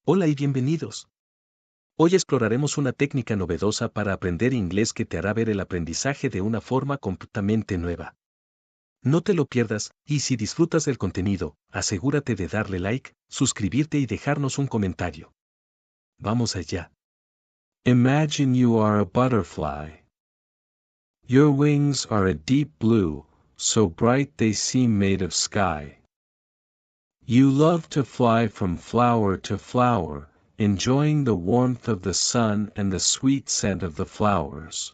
Hola y bienvenidos. Hoy exploraremos una técnica novedosa para aprender inglés que te hará ver el aprendizaje de una forma completamente nueva. No te lo pierdas, y si disfrutas del contenido, asegúrate de darle like, suscribirte y dejarnos un comentario. Vamos allá. Imagine you are a butterfly. Your wings are a deep blue, so bright they seem made of sky. You love to fly from flower to flower, enjoying the warmth of the sun and the sweet scent of the flowers.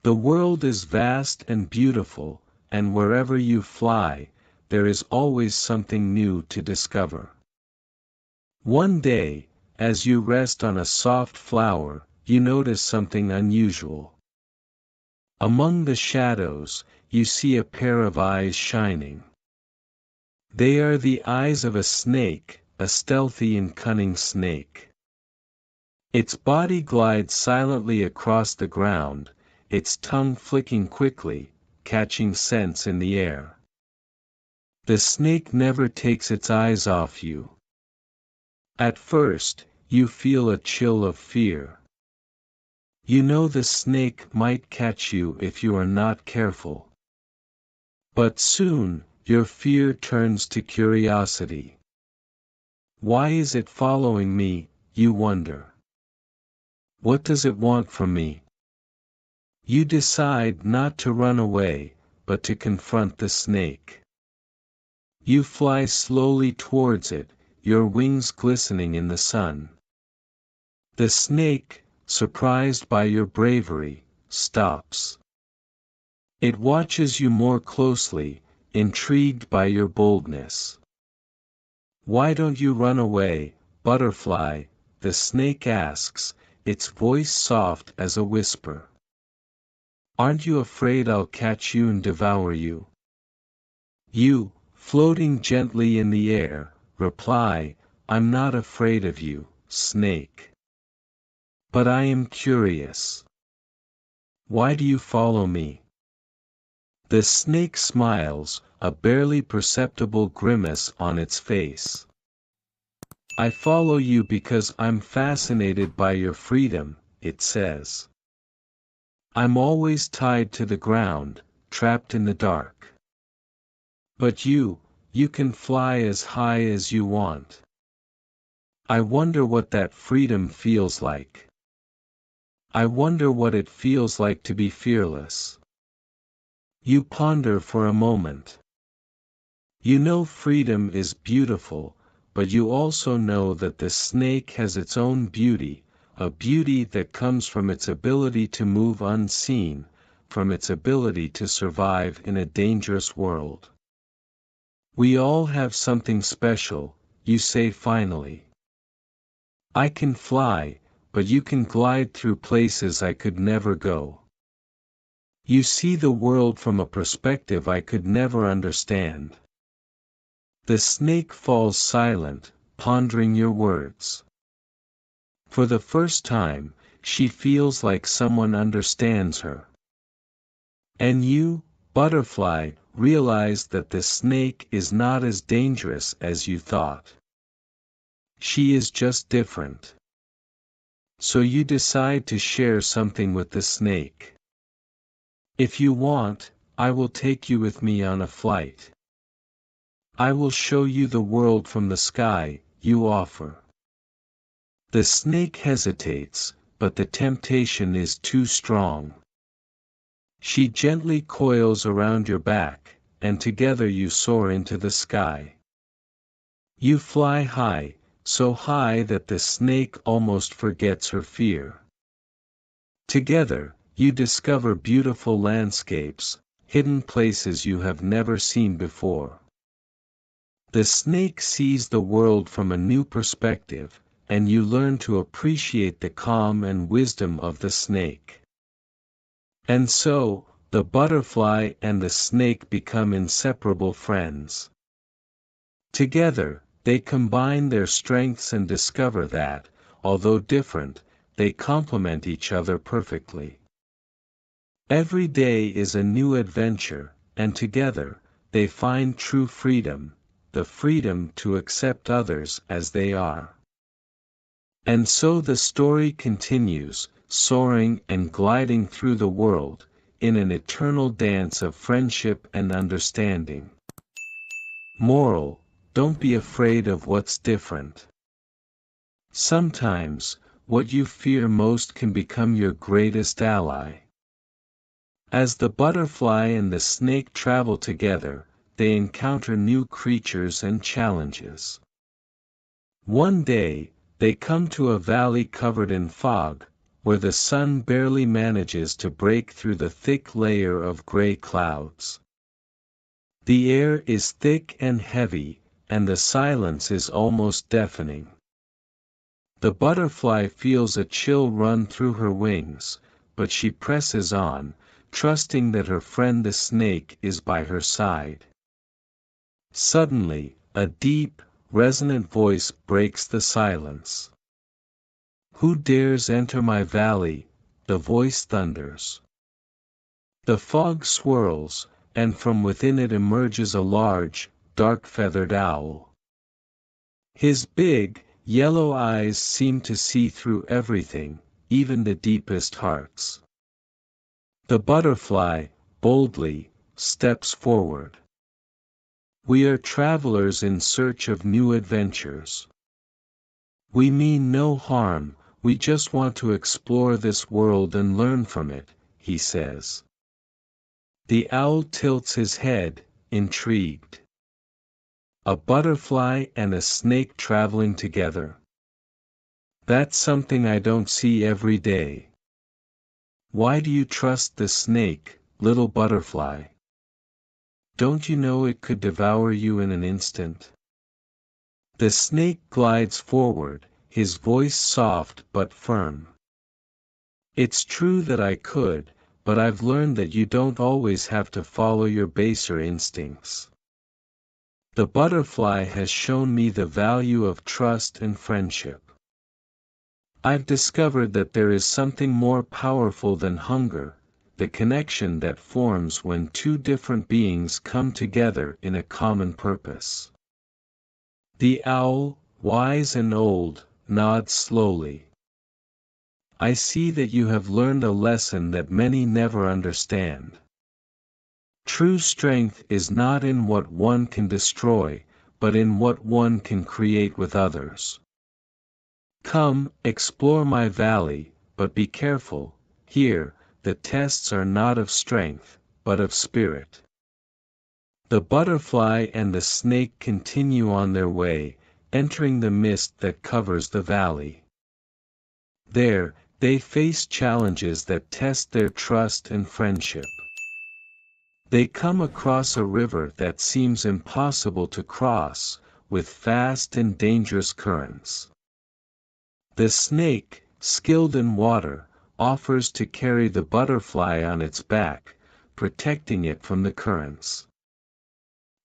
The world is vast and beautiful, and wherever you fly, there is always something new to discover. One day, as you rest on a soft flower, you notice something unusual. Among the shadows, you see a pair of eyes shining. They are the eyes of a snake, a stealthy and cunning snake. Its body glides silently across the ground, its tongue flicking quickly, catching scents in the air. The snake never takes its eyes off you. At first, you feel a chill of fear. You know the snake might catch you if you are not careful. But soon, your fear turns to curiosity. Why is it following me, you wonder? What does it want from me? You decide not to run away, but to confront the snake. You fly slowly towards it, your wings glistening in the sun. The snake, surprised by your bravery, stops. It watches you more closely, intrigued by your boldness. Why don't you run away, butterfly? The snake asks, its voice soft as a whisper. Aren't you afraid I'll catch you and devour you? You, floating gently in the air, reply, I'm not afraid of you, snake. But I am curious. Why do you follow me? The snake smiles, a barely perceptible grimace on its face. I follow you because I'm fascinated by your freedom, it says. I'm always tied to the ground, trapped in the dark. But you can fly as high as you want. I wonder what that freedom feels like. I wonder what it feels like to be fearless. You ponder for a moment. You know freedom is beautiful, but you also know that the snake has its own beauty, a beauty that comes from its ability to move unseen, from its ability to survive in a dangerous world. We all have something special, you say finally. I can fly, but you can glide through places I could never go. You see the world from a perspective I could never understand. The snake falls silent, pondering your words. For the first time, she feels like someone understands her. And you, butterfly, realize that the snake is not as dangerous as you thought. She is just different. So you decide to share something with the snake. If you want, I will take you with me on a flight. I will show you the world from the sky, you offer. The snake hesitates, but the temptation is too strong. She gently coils around your back, and together you soar into the sky. You fly high, so high that the snake almost forgets her fear. Together, you discover beautiful landscapes, hidden places you have never seen before. The snake sees the world from a new perspective, and you learn to appreciate the calm and wisdom of the snake. And so, the butterfly and the snake become inseparable friends. Together, they combine their strengths and discover that, although different, they complement each other perfectly. Every day is a new adventure, and together, they find true freedom, the freedom to accept others as they are. And so the story continues, soaring and gliding through the world, in an eternal dance of friendship and understanding. Moral: don't be afraid of what's different. Sometimes, what you fear most can become your greatest ally. As the butterfly and the snake travel together, they encounter new creatures and challenges. One day, they come to a valley covered in fog, where the sun barely manages to break through the thick layer of gray clouds. The air is thick and heavy, and the silence is almost deafening. The butterfly feels a chill run through her wings, but she presses on, trusting that her friend the snake is by her side. Suddenly, a deep, resonant voice breaks the silence. "Who dares enter my valley?" the voice thunders. The fog swirls, and from within it emerges a large, dark-feathered owl. His big, yellow eyes seem to see through everything, even the deepest hearts. The butterfly, boldly, steps forward. "We are travelers in search of new adventures. We mean no harm, we just want to explore this world and learn from it," he says. The owl tilts his head, intrigued. A butterfly and a snake traveling together. That's something I don't see every day. Why do you trust the snake, little butterfly? Don't you know it could devour you in an instant? The snake glides forward, his voice soft but firm. "It's true that I could, but I've learned that you don't always have to follow your baser instincts. The butterfly has shown me the value of trust and friendship. I've discovered that there is something more powerful than hunger, the connection that forms when two different beings come together in a common purpose." The owl, wise and old, nods slowly. "I see that you have learned a lesson that many never understand. True strength is not in what one can destroy, but in what one can create with others. Come, explore my valley, but be careful, here, the tests are not of strength, but of spirit." The butterfly and the snake continue on their way, entering the mist that covers the valley. There, they face challenges that test their trust and friendship. They come across a river that seems impossible to cross, with fast and dangerous currents. The snake, skilled in water, offers to carry the butterfly on its back, protecting it from the currents.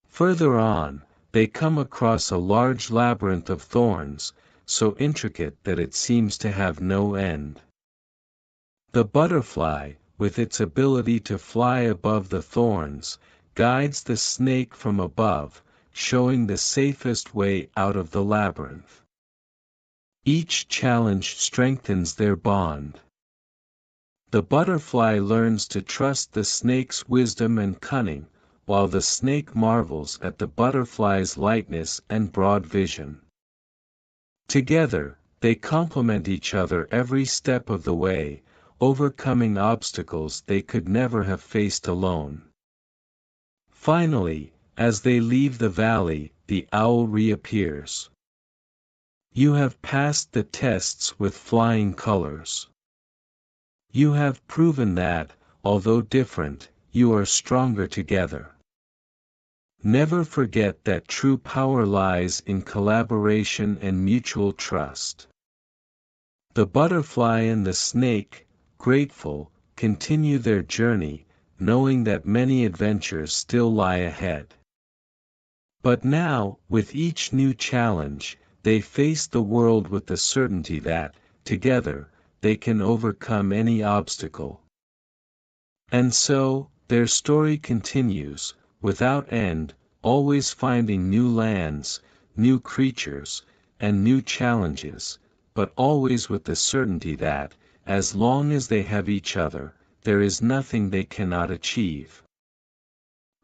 Further on, they come across a large labyrinth of thorns, so intricate that it seems to have no end. The butterfly, with its ability to fly above the thorns, guides the snake from above, showing the safest way out of the labyrinth. Each challenge strengthens their bond. The butterfly learns to trust the snake's wisdom and cunning, while the snake marvels at the butterfly's lightness and broad vision. Together, they complement each other every step of the way, overcoming obstacles they could never have faced alone. Finally, as they leave the valley, the owl reappears. "You have passed the tests with flying colors. You have proven that, although different, you are stronger together. Never forget that true power lies in collaboration and mutual trust." The butterfly and the snake, grateful, continue their journey, knowing that many adventures still lie ahead. But now, with each new challenge, they face the world with the certainty that, together, they can overcome any obstacle. And so, their story continues, without end, always finding new lands, new creatures, and new challenges, but always with the certainty that, as long as they have each other, there is nothing they cannot achieve.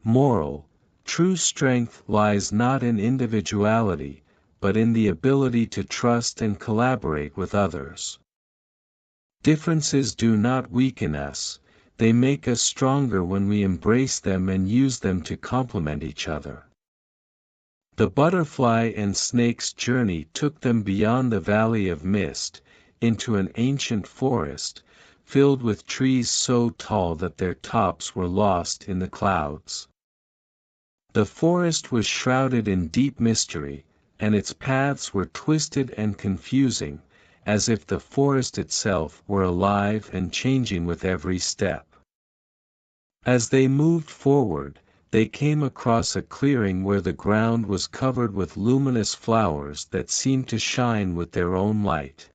Moral: true strength lies not in individuality, but in the ability to trust and collaborate with others. Differences do not weaken us, they make us stronger when we embrace them and use them to complement each other. The butterfly and snake's journey took them beyond the valley of mist, into an ancient forest, filled with trees so tall that their tops were lost in the clouds. The forest was shrouded in deep mystery, and its paths were twisted and confusing, as if the forest itself were alive and changing with every step. As they moved forward, they came across a clearing where the ground was covered with luminous flowers that seemed to shine with their own light.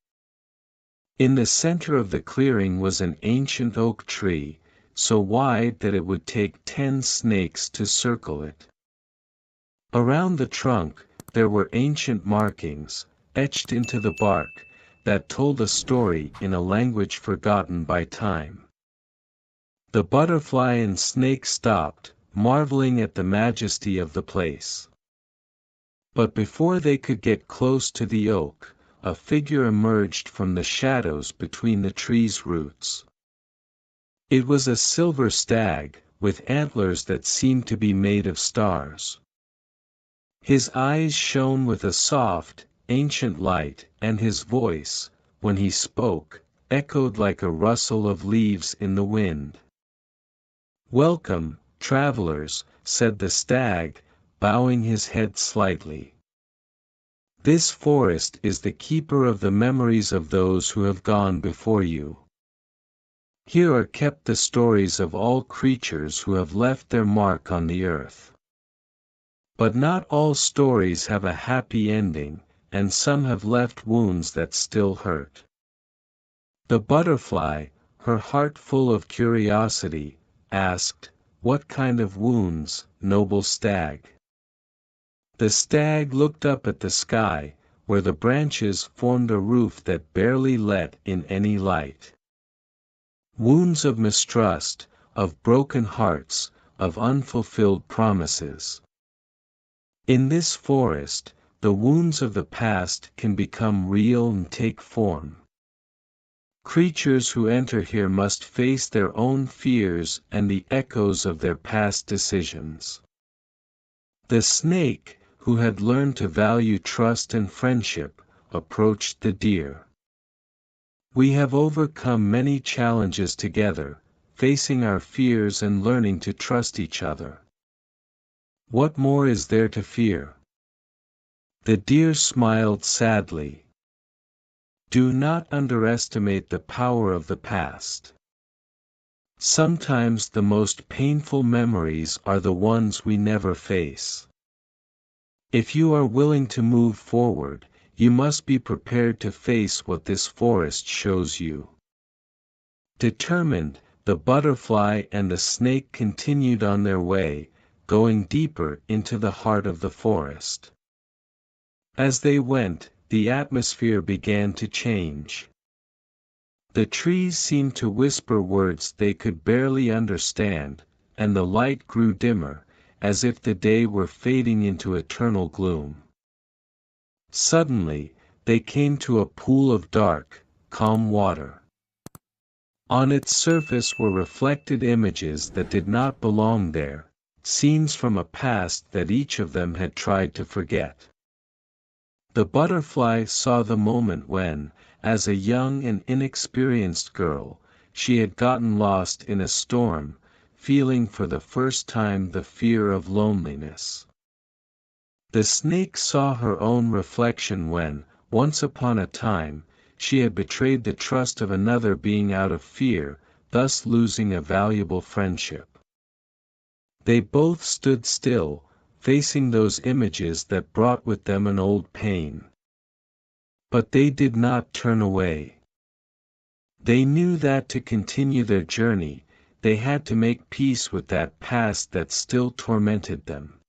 In the center of the clearing was an ancient oak tree, so wide that it would take 10 snakes to circle it. Around the trunk, there were ancient markings, etched into the bark, that told a story in a language forgotten by time. The butterfly and snake stopped, marveling at the majesty of the place. But before they could get close to the oak, a figure emerged from the shadows between the tree's roots. It was a silver stag, with antlers that seemed to be made of stars. His eyes shone with a soft, ancient light, and his voice, when he spoke, echoed like a rustle of leaves in the wind. "Welcome, travelers," said the stag, bowing his head slightly. "This forest is the keeper of the memories of those who have gone before you. Here are kept the stories of all creatures who have left their mark on the earth. But not all stories have a happy ending, and some have left wounds that still hurt." The butterfly, her heart full of curiosity, asked, "What kind of wounds, noble stag?" The stag looked up at the sky, where the branches formed a roof that barely let in any light. "Wounds of mistrust, of broken hearts, of unfulfilled promises. In this forest, the wounds of the past can become real and take form. Creatures who enter here must face their own fears and the echoes of their past decisions." The snake, who had learned to value trust and friendship, approached the deer. "We have overcome many challenges together, facing our fears and learning to trust each other. What more is there to fear?" The deer smiled sadly. "Do not underestimate the power of the past. Sometimes the most painful memories are the ones we never face. If you are willing to move forward, you must be prepared to face what this forest shows you." Determined, the butterfly and the snake continued on their way, going deeper into the heart of the forest. As they went, the atmosphere began to change. The trees seemed to whisper words they could barely understand, and the light grew dimmer, as if the day were fading into eternal gloom. Suddenly, they came to a pool of dark, calm water. On its surface were reflected images that did not belong there, scenes from a past that each of them had tried to forget. The butterfly saw the moment when, as a young and inexperienced girl, she had gotten lost in a storm, feeling for the first time the fear of loneliness. The snake saw her own reflection when, once upon a time, she had betrayed the trust of another being out of fear, thus losing a valuable friendship. They both stood still, facing those images that brought with them an old pain. But they did not turn away. They knew that to continue their journey, they had to make peace with that past that still tormented them.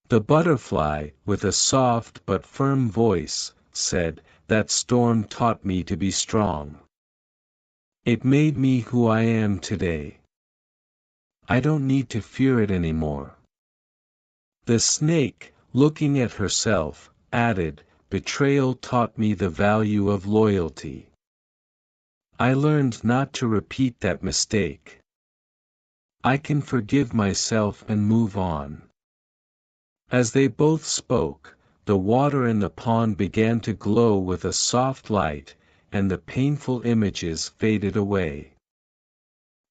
The butterfly, with a soft but firm voice, said, that storm taught me to be strong. It made me who I am today. I don't need to fear it anymore." The snake, looking at herself, added, "Betrayal taught me the value of loyalty. I learned not to repeat that mistake. I can forgive myself and move on." As they both spoke, the water in the pond began to glow with a soft light, and the painful images faded away.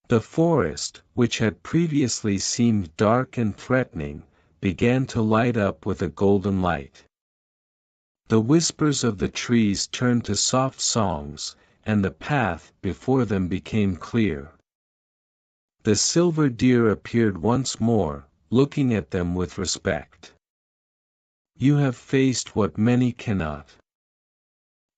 The forest, which had previously seemed dark and threatening, began to light up with a golden light. The whispers of the trees turned to soft songs, and the path before them became clear. The silver deer appeared once more, looking at them with respect. "You have faced what many cannot.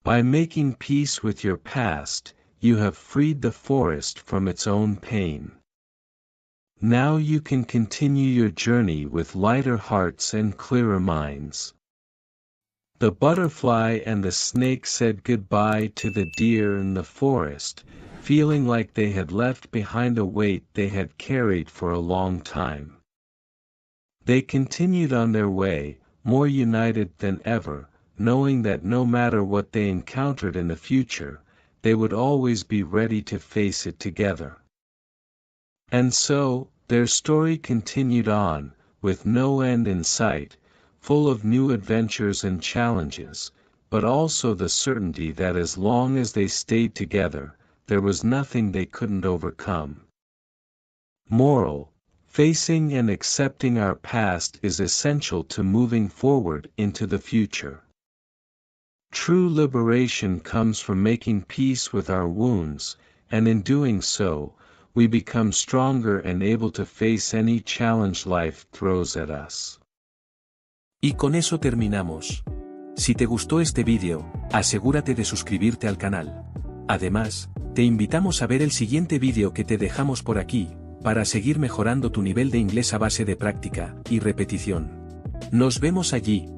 By making peace with your past, you have freed the forest from its own pain. Now you can continue your journey with lighter hearts and clearer minds." The butterfly and the snake said goodbye to the deer in the forest, feeling like they had left behind a weight they had carried for a long time. They continued on their way, more united than ever, knowing that no matter what they encountered in the future, they would always be ready to face it together. And so, their story continued on, with no end in sight, full of new adventures and challenges, but also the certainty that as long as they stayed together, there was nothing they couldn't overcome. Moral: facing and accepting our past is essential to moving forward into the future. True liberation comes from making peace with our wounds, and in doing so, we become stronger and able to face any challenge life throws at us. Y con eso terminamos. Si te gustó este vídeo, asegúrate de suscribirte al canal. Además, te invitamos a ver el siguiente vídeo que te dejamos por aquí, para seguir mejorando tu nivel de inglés a base de práctica y repetición. Nos vemos allí.